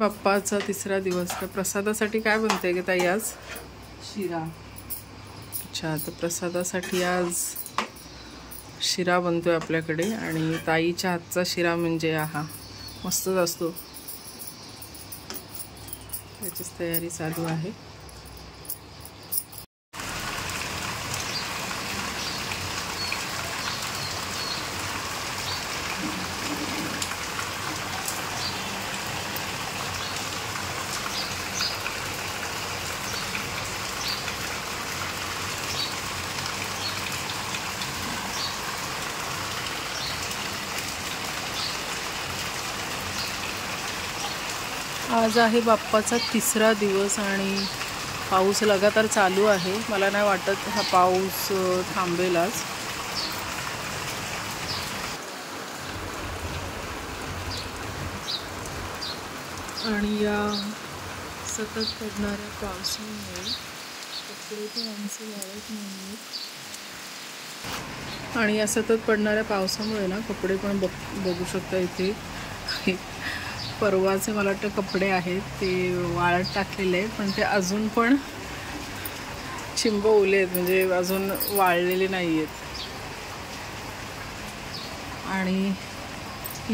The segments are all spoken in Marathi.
बाप्पाचा तिसरा दिवस. तर प्रसादासाठी काय बनते ग ताई आज? शिरा. अच्छा, तर प्रसादासाठी आज शिरा बनतोय आपल्याकडे. आणि ताईच्या हातचा शिरा म्हणजे आहा मस्तच असतो. त्याचीच तयारी चालू आहे. आज आहे बाप्पाचा तिसरा दिवस आणि पाऊस लगातार चालू आहे. मला नाही वाटत हा पाऊस थांबेल आज. आणि या सतत पडणाऱ्या पावसामुळे कपडे पण आमचे वाळत नाहीत. आणि या सतत पडणाऱ्या पावसामुळे ना कपडे पण बघू शकता इथे परवाचे मला वाटतं कपडे आहेत ते वाळत टाकलेले आहेत, पण ते अजून पण चिंब ओले आहेत, म्हणजे अजून वाळलेले नाही आहेत. आणि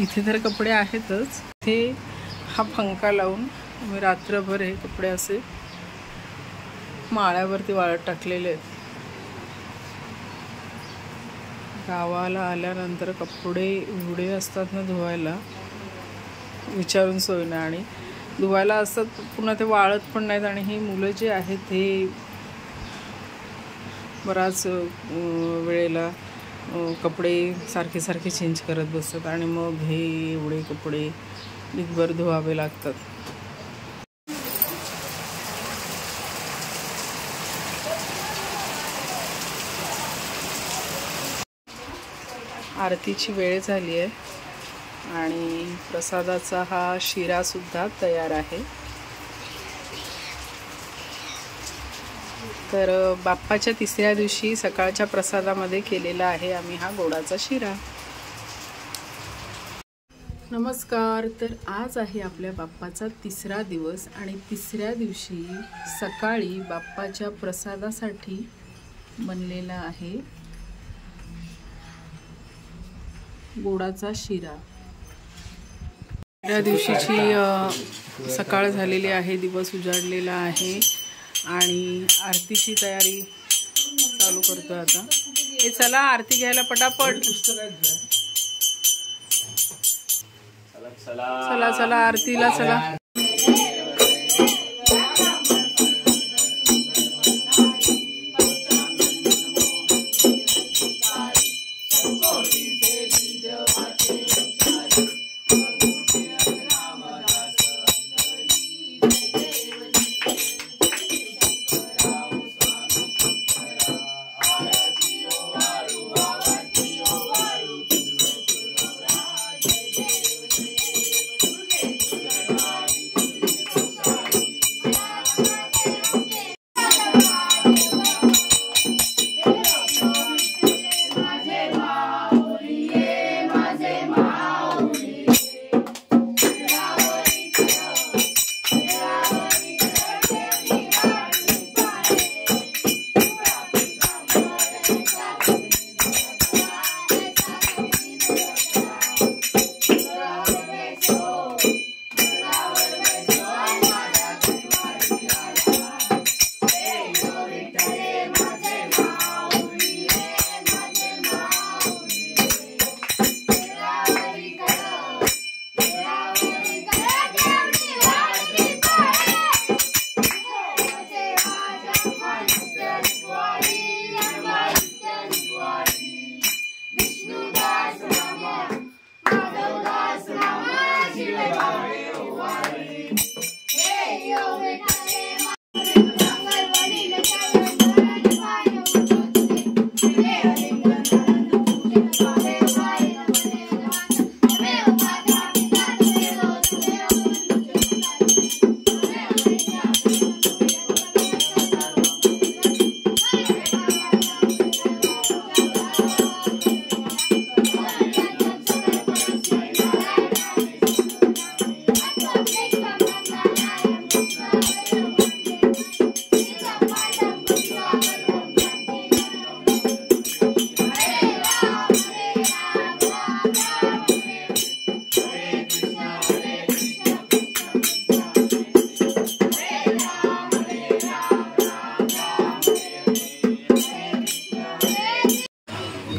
इथे तर कपडे आहेतच. इथे हा पंखा लावून मी रात्रभर हे कपडे असे माळ्यावरती वाळत टाकलेले आहेत. गावाला आल्यानंतर कपडे एवढे असतात ना धुवायला, विचारून सोय नाही. आणि धुवायला असतात पुन्हा ते वाळत पण नाहीत. आणि ही मुलं जे आहेत हे बराच वेळेला कपडे सारखे सारखे चेंज करत बसतात आणि मग हे एवढे कपडे दिवसभर धुवावे लागतात. आरतीची वेळ झाली आहे आणि प्रसादाचा हा शिरा सुद्धा तयार आहे. तर बाप्पाच्या तिसऱ्या दिवशी सकाळच्या प्रसादामध्ये केलेला आहे आम्ही हा गोडाचा शिरा. नमस्कार. तर आज आहे आपल्या बाप्पाचा तिसरा दिवस आणि तिसऱ्या दिवशी सकाळी बाप्पाच्या प्रसादासाठी बनलेला आहे गोडाचा शिरा. त्या दिवशीची सकाळ झालेली आहे, दिवस उजाडलेला आहे आणि आरतीची तयारी चालू करतोय आता. हे चला आरती घ्यायला पटापट. चला चला आरतीला चला.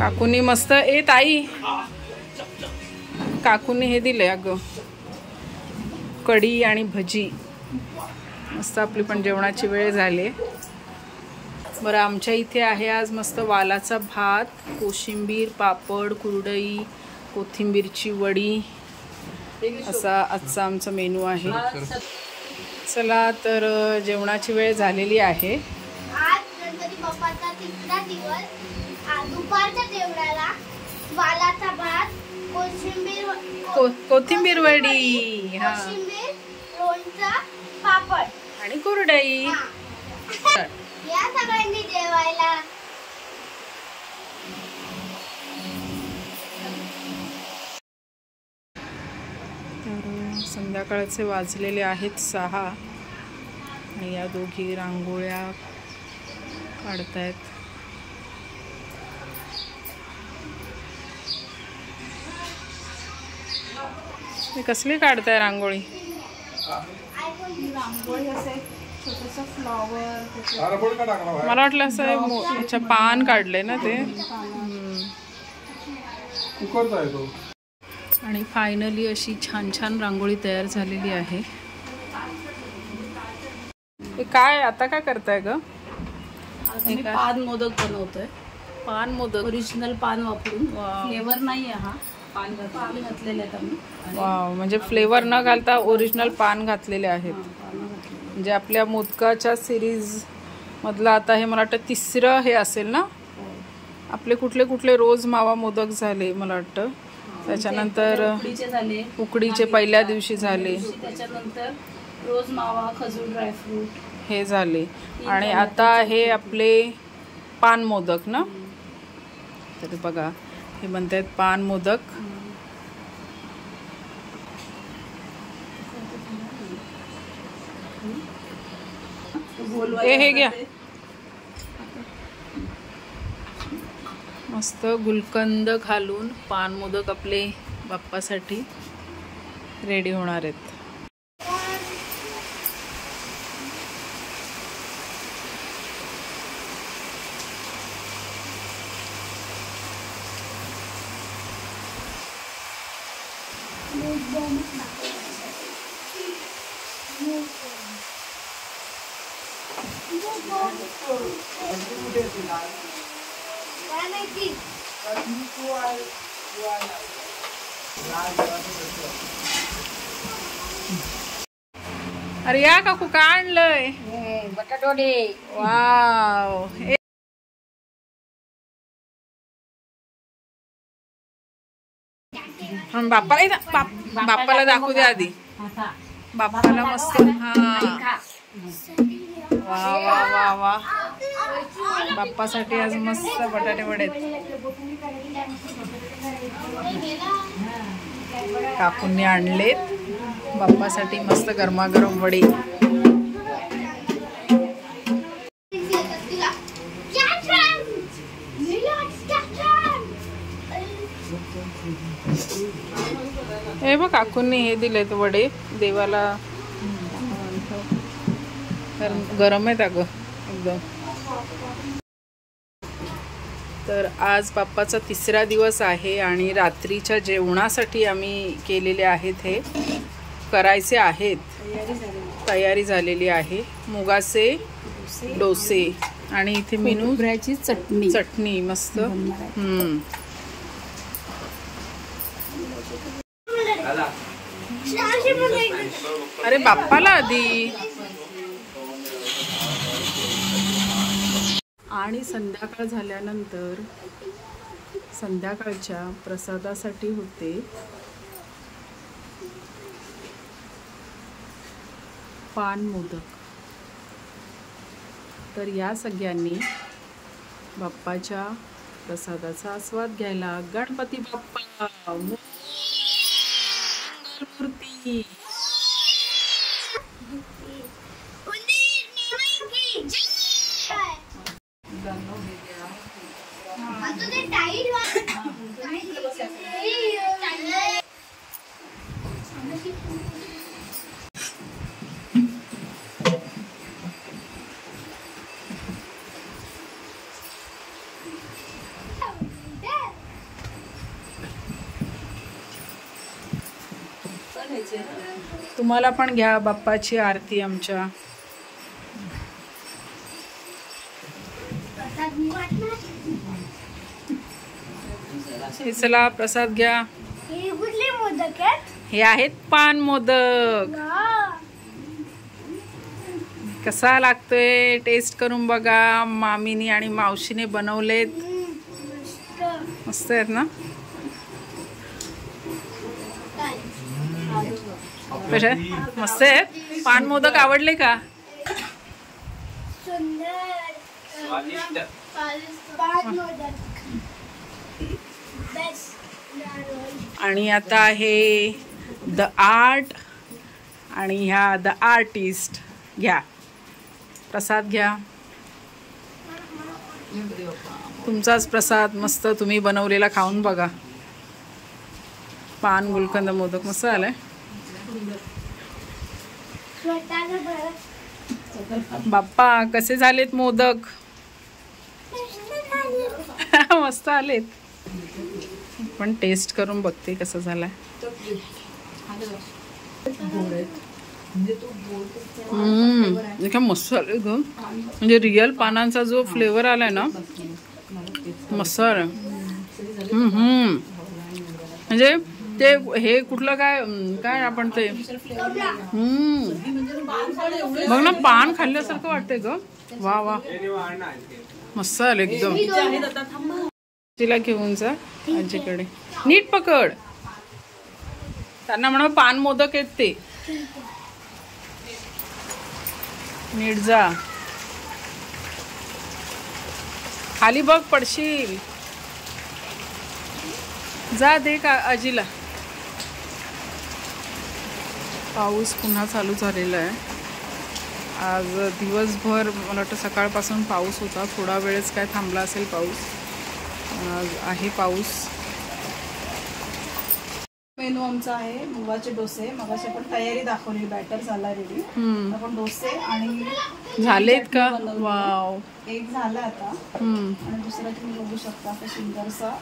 काकूनी मस्त ताई काकूनी हे दिले अगं कढी आणि भजी मस्त. आपली पण जेवणाची वेळ झाली. बरं आमच्या इथे आहे आज मस्त वालाचा भात, कोशिंबीर, पापड, कुरडई, कोथिंबीरची वडी असा आजचा आमचा मेनू आहे. चला तर जेवणाची वेळ झालेली आहे. आज गणपती बाप्पाचा तिसरा दिवस. दुपारच्या जेवणाला वालाचा भात, कोथिंबीर वडी, कोशिंबीर, लोणचं, पापड आणि कुरडई या सगळ्यांनी जेवायला. तर संध्याकाळचे वाजलेले आहेत 6 आणि या दोघी रांगोळ्या काढतायत. कसली काढताय रांगोळी? मला वाटलं असं पान काढलंय ना ते. आणि फायनली अशी छान छान रांगोळी तयार झालेली आहे. काय आता काय करताय ग? पान मोदक बनवतोय. पान मोदक ओरिजिनल पान वापरून. फ्लेवर नाहीये हा. पान घातलेले आहेत आम्ही. वाव, म्हणजे फ्लेवर न घालता ओरिजिनल पान घातलेले आहेत. म्हणजे आपल्या मोदकाच्या सिरीज मधला आता हे मला वाटतं 3रं हे असेल ना. आपले कुठले कुठले रोज मावा मोदक झाले मला वाटतं. त्याच्यानंतर उकडीचे पहिल्या दिवशी झाले. त्याच्यानंतर रोज मावा, खजूर, ड्रायफ्रूट हे झाले. आणि आता हे आपले पान मोदक ना. तर बघा हे म्हणतात पान मोदक. हे घ्या. मस्त गुलकंद घालून पान मोदक आपले बाप्पासाठी रेडी होणार आहेत. अरे या काकू काय आणलंय? बटाटवडे. वाव. बाप्पाला दाखवू दे आधी. बाप्पाला मस्त. हा वा वा वा वा. बाप्पासाठी आज मस्त बटाटे वडे काकूंनी आणलेत. बाप्पासाठी मस्त गरमागरम वडे. हे बघ काकूंनी हे दिलेत वडे देवाला. गरम आहेत अगं एकदम. तर आज बाप्पाचा 3रा दिवस आहे आणि रात्रीच्या जेवणासाठी आम्ही केलेले आहेत. हे करायचे आहेत. तयारी झालेली आहे. मुगाचे डोसे आणि इथे मेनू चटणी मस्त. अरे बाप्पाला आधी. आणि संध्याकाळ झाल्यानंतर संध्याकाळच्या प्रसादासाठी होते पान मोदक. तर या सगळ्यांनी बाप्पाच्या प्रसादाचा आस्वाद घ्यायला. गणपती बाप्पा मूर्ती. तुम्हाला पण घ्या बाप्पाची आरती आमच्या. प्रसाद मी वाटणार. हे चला प्रसाद घ्या. हे कुठले मोदक आहेत? हे आहेत पान मोदक. वाव. कसा लागतोय टेस्ट करून बघा. मामीनी आणि मावशीने बनवलेत. मस्त. मस्त आहेत ना. कशा मस्त आहेत. पान मोदक आवडले का? सुंदर. पाच मोदक. बेस्ट. आणि आता आहे द आर्ट आणि ह्या द आर्टिस्ट. घ्या प्रसाद घ्या. तुमचाच प्रसाद मस्त तुम्ही बनवलेला खाऊन बघा. पान गुलकंद मोदक मस्त आलाय. स्वतःचं भरत. बाप्पा कसे झालेत मोदक? मस्त आलेत. पण टेस्ट करून बघते कसं झालाय. काय मस्त आले ग. म्हणजे रिअल पानांचा जो फ्लेवर आलाय ना मस्त आलाय. म्हणजे ते हे कुठलं काय काय आपण ते बघ ना पान खाल्ल्यासारखं वाटतंय ग. वा वा मस्त आलं एकदम. तिला घेऊन जा आजीकडे. नीट पकड. त्यांना म्हणा पान मोदक आहेत ते. नीट जा. खाली बघ पडशील. जा दे का आजीला. पाऊस पुन्हा चालू झालेला आहे. आज दिवसभर मला वाटतं सकाळपासून पाऊस होता. थोडा वेळच काय थांबला असेल पाऊस. आज आहे पाऊस. मेनू आमचा आहे मुगाचे डोसे. मगाशी आपण तयारी दाखवली. बॅटर झाला रेडी. आपण डोसे आणि झालेत का? वाव. एक झाला आता आणि दुसरा तुम्ही बघू शकता सुंदरसा.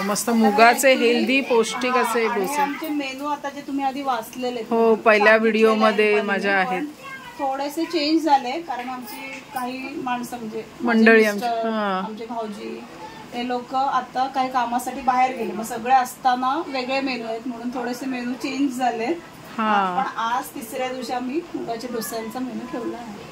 मस्त मुगाचे हेल्दी पौष्टिक असे डोसे. आमचे मेनू आता जे तुम्ही आधी वाचलेले हो पहिल्या व्हिडिओ मध्ये माझ्या आहेत. थोडेसे चेंज झाले कारण आमची काही माणसं म्हणजे मंडळी आमचे भाऊजी ते लोक आता काही कामासाठी बाहेर गेले. मग सगळे असताना वेगळे मेनू आहेत म्हणून थोडेसे मेनू चेंज झाले. पण आज तिसऱ्या दिवशी आम्ही मुगाच्या डोस्यांचा मेनू ठेवला आहे.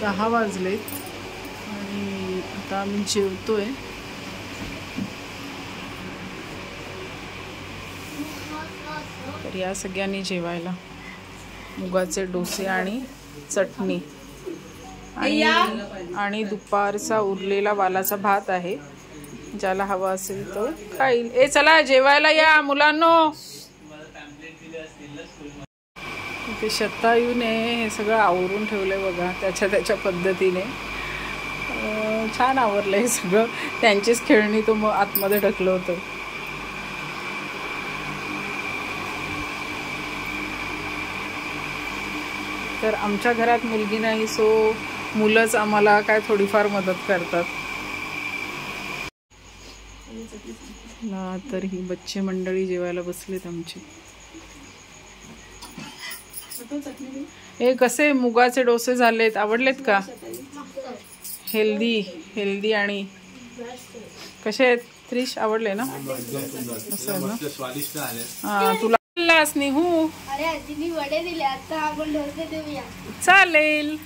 दहा वाजलेत आणि आता आम्ही जेवतोय. तर या सगळ्यांनी जेवायला मुगाचे डोसे आणि चटणी आणि दुपारचा उरलेला वालाचा भात आहे. ज्याला हवा असेल तो खाईल. ए चला जेवायला या मुलांनो. इथे शतायूने हे सगळं आवरून ठेवलंय बघा त्याच्या पद्धतीने. छान आवरलंय हे सगळं. त्यांचीच खेळणी तो मग आतमध्ये ढकलं होतं. तर आमच्या घरात मुलगी नाही सो मुलंच आम्हाला काय थोडीफार मदत करतात. तर ही बच्चे मंडळी जेवायला बसलेत आमची. हे कसे मुगाचे डोसे झालेत? आवडलेत का? हेल्दी आणि कसे आहेत त्रिश? आवडले ना? हा तुला स्नेहू. अरे आजीनी वडे दिले. आता आपण डोसे देऊया. चालेल.